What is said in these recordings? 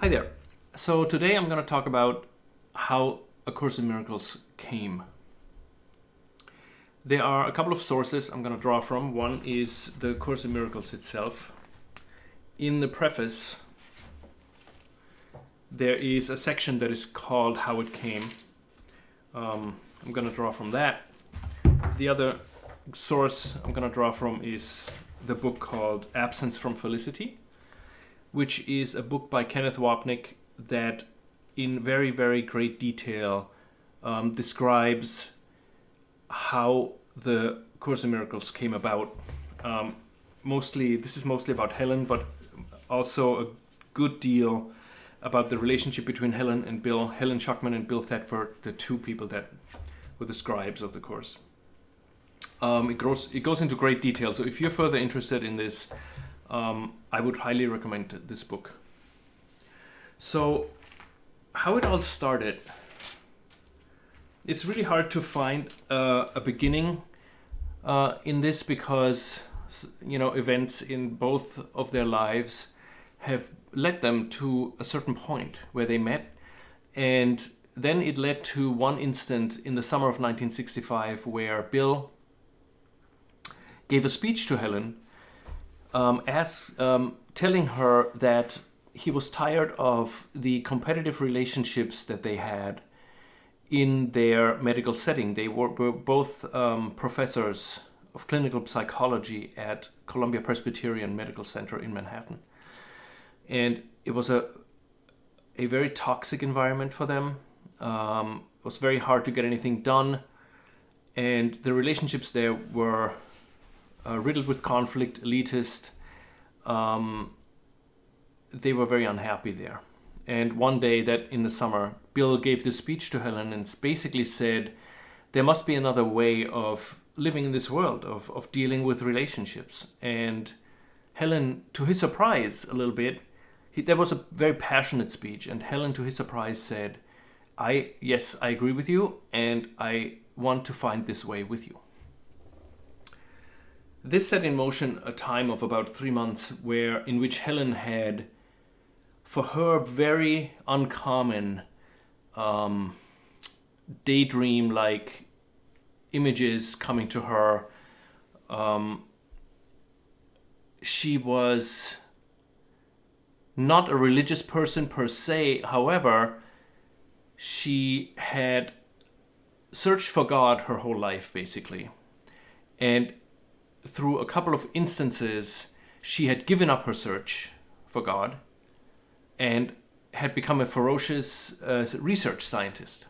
Hi there. So today I'm going to talk about how A Course in Miracles came. There are a couple of sources I'm going to draw from. One is the Course in Miracles itself. In the preface, there is a section that is called How It Came. I'm going to draw from that. The other source I'm going to draw from is the book called Absence from Felicity, which is a book by Kenneth Wapnick that in very, very great detail describes how the Course in Miracles came about. This is mostly about Helen, but also a good deal about the relationship between Helen and Bill, Helen Schuckman and Bill Thetford, the two people that were the scribes of the Course. It goes into great detail, so if you're further interested in this, I would highly recommend this book. So, how it all started. It's really hard to find a beginning in this because, events in both of their lives have led them to a certain point where they met. And then it led to one instant in the summer of 1965 where Bill gave a speech to Helen telling her that he was tired of the competitive relationships that they had in their medical setting. They were both professors of clinical psychology at Columbia Presbyterian Medical Center in Manhattan. And it was a very toxic environment for them. It was very hard to get anything done. And the relationships there were riddled with conflict, elitist. They were very unhappy there. And one day that in the summer, Bill gave this speech to Helen and basically said, there must be another way of living in this world, of dealing with relationships. And Helen, to his surprise a little bit, that was a very passionate speech. And Helen, to his surprise, said, yes, I agree with you, and I want to find this way with you. This set in motion a time of about 3 months in which Helen had, for her, very uncommon daydream-like images coming to her. She was not a religious person per se. However, she had searched for God her whole life, basically. And through a couple of instances, she had given up her search for God and had become a ferocious research scientist.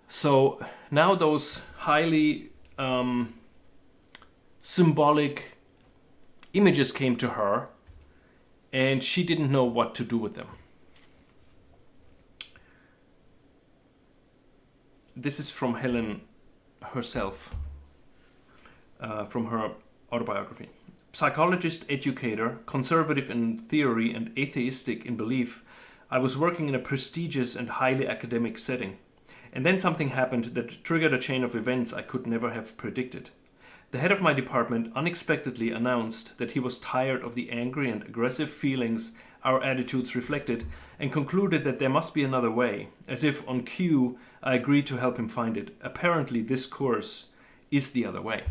So now those highly symbolic images came to her, and she didn't know what to do with them. This is from Helen herself, from her autobiography. Psychologist, educator, conservative in theory and atheistic in belief, I was working in a prestigious and highly academic setting. And then something happened that triggered a chain of events I could never have predicted. The head of my department unexpectedly announced that he was tired of the angry and aggressive feelings our attitudes reflected and concluded that there must be another way. As if on cue, I agreed to help him find it. Apparently, this course is the other way.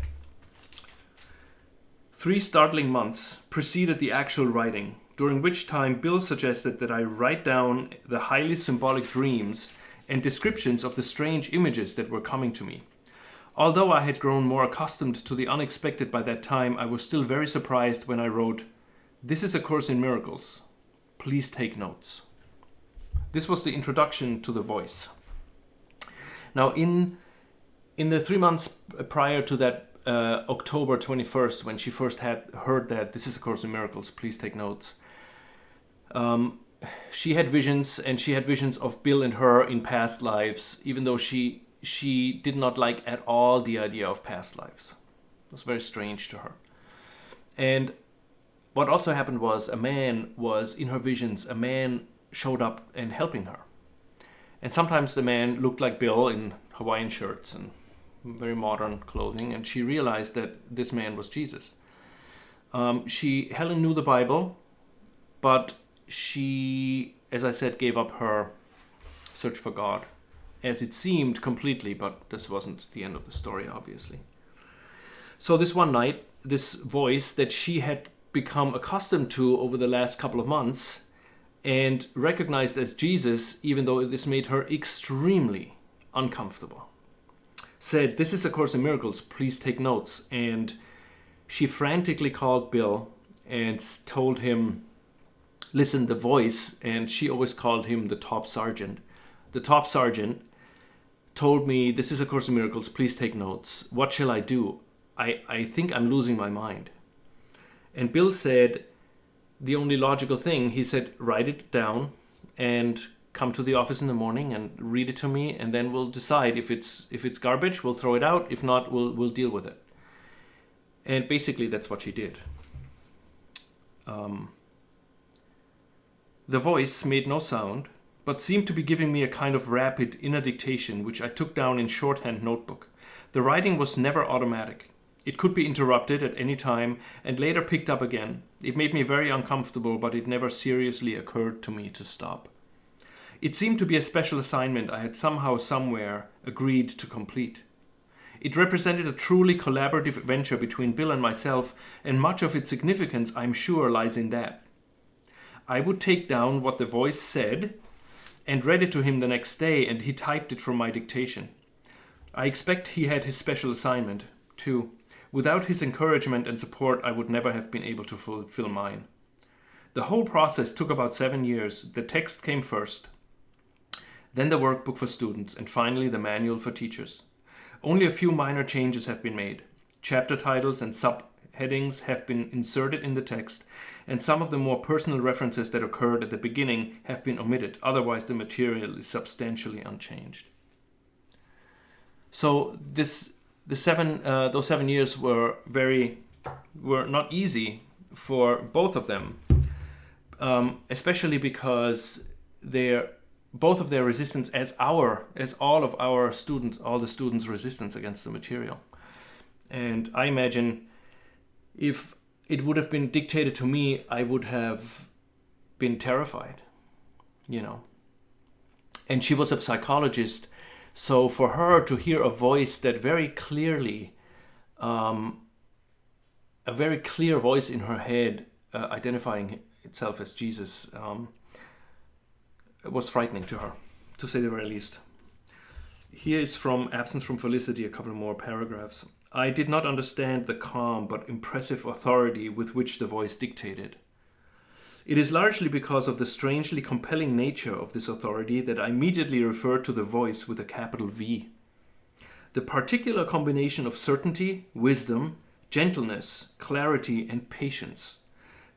3 startling months preceded the actual writing, during which time Bill suggested that I write down the highly symbolic dreams and descriptions of the strange images that were coming to me. Although I had grown more accustomed to the unexpected by that time, I was still very surprised when I wrote, "This is A Course in Miracles. Please take notes." This was the introduction to the voice. Now, in the 3 months prior to that October 21st, when she first had heard that "This is A Course in Miracles, please take notes," she had visions, and she had visions of Bill and her in past lives, even though she did not like at all the idea of past lives. It was very strange to her. And what also happened was a man showed up and helping her. And sometimes the man looked like Bill in Hawaiian shirts and very modern clothing, and she realized that this man was Jesus. Helen knew the Bible, but she, as I said, gave up her search for God, as it seemed completely, but this wasn't the end of the story, obviously. So this one night, this voice that she had become accustomed to over the last couple of months and recognized as Jesus, even though this made her extremely uncomfortable, said, "This is A Course in Miracles, please take notes." And she frantically called Bill and told him, listen, the voice, and she always called him the top sergeant. The top sergeant told me, "This is A Course in Miracles, please take notes. What shall I do? I think I'm losing my mind." And Bill said, the only logical thing, he said, "Write it down and come to the office in the morning and read it to me, and then we'll decide if it's garbage, we'll throw it out. If not, we'll deal with it." And basically that's what she did. The voice made no sound, but seemed to be giving me a kind of rapid inner dictation, which I took down in shorthand notebook. The writing was never automatic. It could be interrupted at any time and later picked up again. It made me very uncomfortable, but it never seriously occurred to me to stop. It seemed to be a special assignment I had somehow, somewhere agreed to complete. It represented a truly collaborative venture between Bill and myself, and much of its significance, I'm sure, lies in that. I would take down what the voice said and read it to him the next day, and he typed it from my dictation. I expect he had his special assignment, too. Without his encouragement and support, I would never have been able to fulfill mine. The whole process took about 7 years. The text came first, then the workbook for students, and finally the manual for teachers. Only a few minor changes have been made. Chapter titles and subheadings have been inserted in the text, and some of the more personal references that occurred at the beginning have been omitted. Otherwise, the material is substantially unchanged. So those 7 years were not easy for both of them, especially because both of their resistance as all of our students, all the students' resistance against the material. And I imagine if it would have been dictated to me, I would have been terrified, And she was a psychologist, so for her to hear a voice that very clearly, a very clear voice in her head, identifying itself as Jesus, was frightening to her, to say the very least. Here is from Absence from Felicity, a couple more paragraphs. I did not understand the calm but impressive authority with which the voice dictated. It is largely because of the strangely compelling nature of this authority that I immediately refer to the voice with a capital V. The particular combination of certainty, wisdom, gentleness, clarity, and patience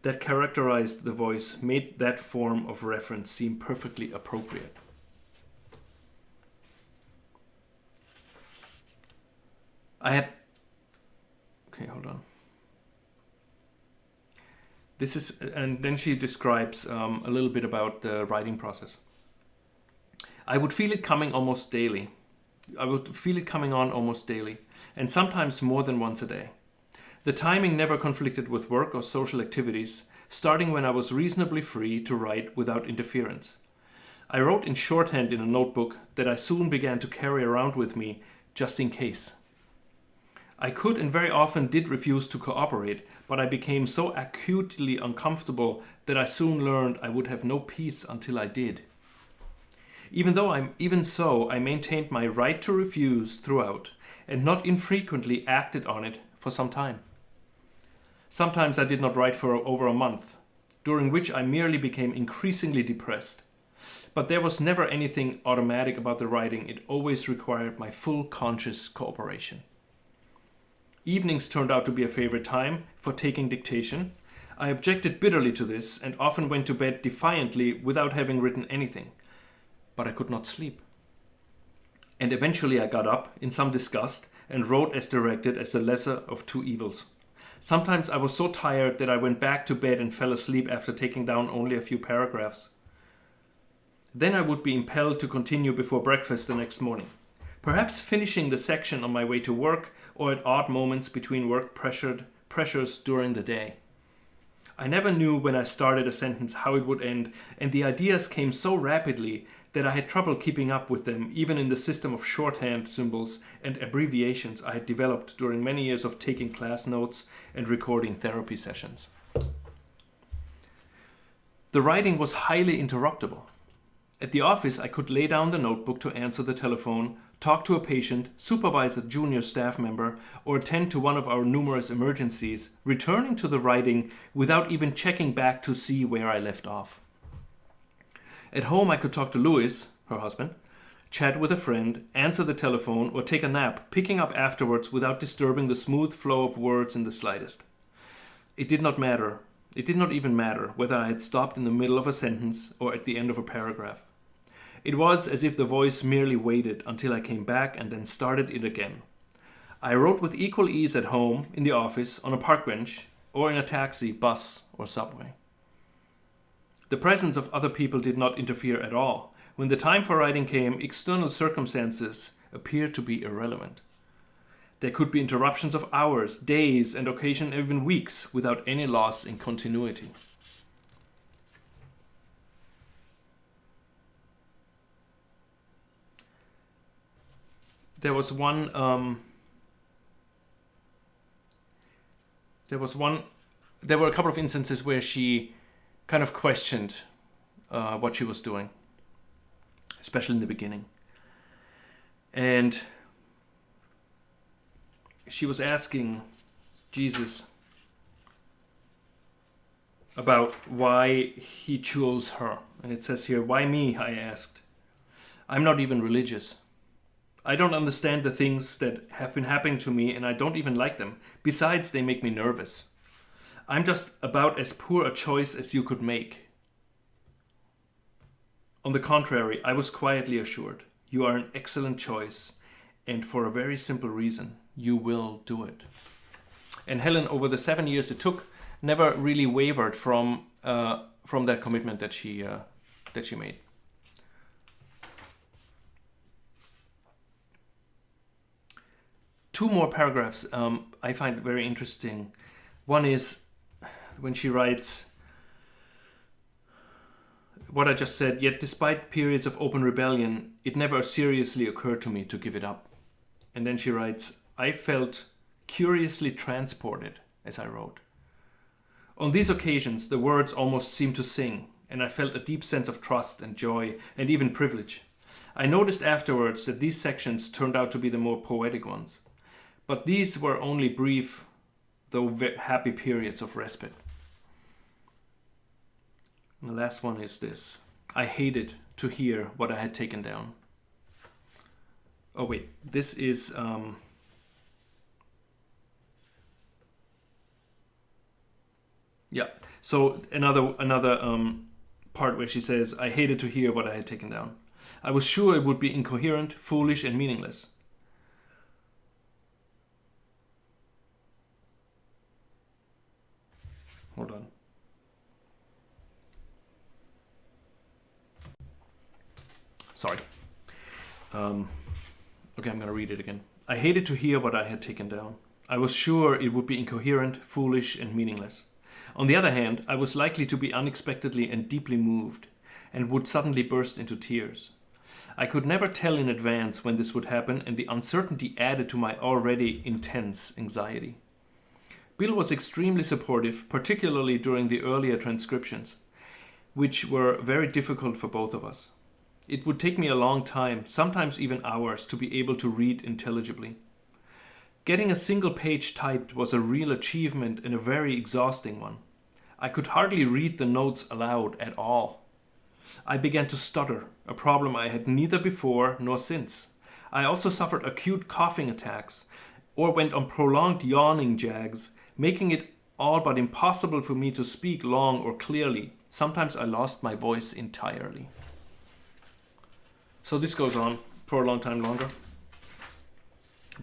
that characterized the voice made that form of reference seem perfectly appropriate. Hold on. And then she describes a little bit about the writing process. I would feel it coming on almost daily, and sometimes more than once a day. The timing never conflicted with work or social activities, starting when I was reasonably free to write without interference. I wrote in shorthand in a notebook that I soon began to carry around with me, just in case. I could and very often did refuse to cooperate, but I became so acutely uncomfortable that I soon learned I would have no peace until I did. Even so, I maintained my right to refuse throughout, and not infrequently acted on it for some time. Sometimes I did not write for over a month, during which I merely became increasingly depressed. But there was never anything automatic about the writing. It always required my full conscious cooperation. Evenings turned out to be a favorite time for taking dictation. I objected bitterly to this and often went to bed defiantly without having written anything. But I could not sleep. And eventually I got up in some disgust and wrote as directed as the lesser of two evils. Sometimes I was so tired that I went back to bed and fell asleep after taking down only a few paragraphs. Then I would be impelled to continue before breakfast the next morning, perhaps finishing the section on my way to work or at odd moments between work pressures during the day. I never knew when I started a sentence how it would end, and the ideas came so rapidly that I had trouble keeping up with them, even in the system of shorthand symbols and abbreviations I had developed during many years of taking class notes and recording therapy sessions. The writing was highly interruptible. At the office, I could lay down the notebook to answer the telephone, talk to a patient, supervise a junior staff member, or attend to one of our numerous emergencies, returning to the writing without even checking back to see where I left off. At home, I could talk to Louis, her husband, chat with a friend, answer the telephone, or take a nap, picking up afterwards without disturbing the smooth flow of words in the slightest. It did not matter. It did not even matter whether I had stopped in the middle of a sentence or at the end of a paragraph. It was as if the voice merely waited until I came back and then started it again. I wrote with equal ease at home, in the office, on a park bench, or in a taxi, bus, or subway. The presence of other people did not interfere at all. When the time for writing came, external circumstances appeared to be irrelevant. There could be interruptions of hours, days, and occasionally even weeks without any loss in continuity. There were a couple of instances where she kind of questioned what she was doing, especially in the beginning. And she was asking Jesus about why he chose her. And it says here, "Why me?" I asked. "I'm not even religious. I don't understand the things that have been happening to me, and I don't even like them. Besides, they make me nervous. I'm just about as poor a choice as you could make." On the contrary, I was quietly assured, "You are an excellent choice, and for a very simple reason. You will do it." And Helen, over the 7 years it took, never really wavered from that commitment that she made. Two more paragraphs I find very interesting. One is when she writes what I just said, "Yet despite periods of open rebellion, it never seriously occurred to me to give it up." And then she writes, "I felt curiously transported as I wrote. On these occasions, the words almost seemed to sing, and I felt a deep sense of trust and joy and even privilege. I noticed afterwards that these sections turned out to be the more poetic ones. But these were only brief, though happy periods of respite." And the last one is this: "I hated to hear what I had taken down." Oh wait, this is So another part where she says, "I hated to hear what I had taken down. I was sure it would be incoherent, foolish, and meaningless. Hold on. Sorry. Okay, I'm going to read it again. "I hated to hear what I had taken down. I was sure it would be incoherent, foolish, and meaningless. On the other hand, I was likely to be unexpectedly and deeply moved, and would suddenly burst into tears. I could never tell in advance when this would happen, and the uncertainty added to my already intense anxiety. Bill was extremely supportive, particularly during the earlier transcriptions, which were very difficult for both of us. It would take me a long time, sometimes even hours, to be able to read intelligibly. Getting a single page typed was a real achievement and a very exhausting one. I could hardly read the notes aloud at all. I began to stutter, a problem I had neither before nor since. I also suffered acute coughing attacks, or went on prolonged yawning jags, making it all but impossible for me to speak long or clearly. Sometimes I lost my voice entirely." So this goes on for a long time longer.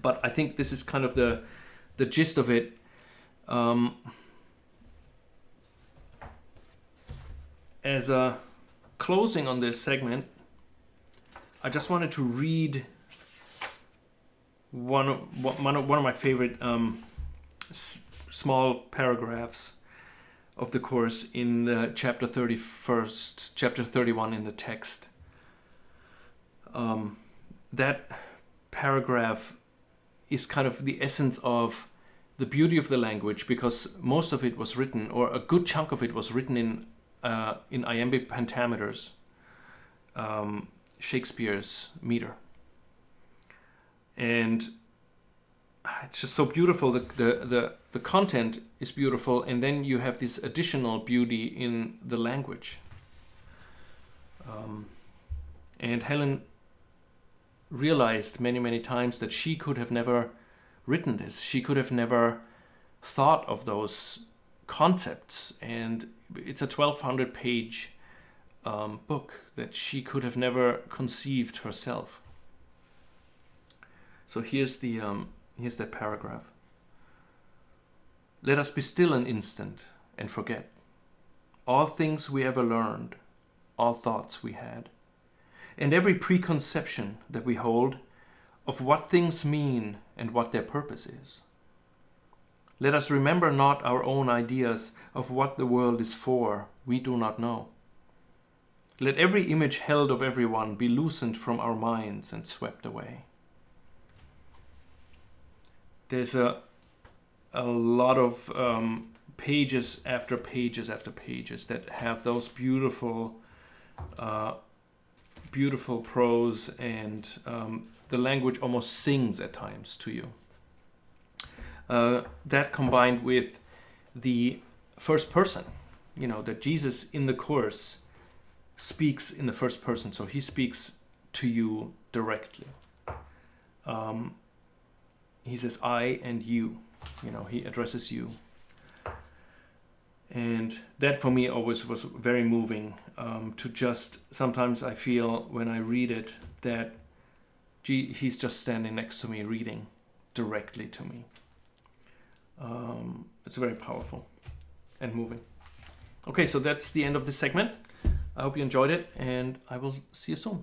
But I think this is kind of the gist of it. As a closing on this segment, I just wanted to read one of my favorite small paragraphs of the Course in the chapter 31 in the text. That paragraph is kind of the essence of the beauty of the language, because most of it was written, or a good chunk of it was written in iambic pentameters, Shakespeare's meter. And it's just so beautiful. The content is beautiful, and then you have this additional beauty in the language. And Helen realized many times that she could have never written this. She could have never thought of those concepts, and it's a 1,200 page book that she could have never conceived herself. So here's that paragraph. Let us be still an instant and forget all things we ever learned, all thoughts we had, and every preconception that we hold of what things mean and what their purpose is. Let us remember not our own ideas of what the world is for, we do not know. Let every image held of everyone be loosened from our minds and swept away. There's a lot of pages after pages after pages that have those beautiful prose, and the language almost sings at times to you. That combined with the first person, that Jesus in the Course speaks in the first person, so he speaks to you directly. He says, I and you, he addresses you. And that for me always was very moving, to just, sometimes I feel when I read it that he's just standing next to me reading directly to me. It's very powerful and moving. Okay, so that's the end of this segment. I hope you enjoyed it, and I will see you soon.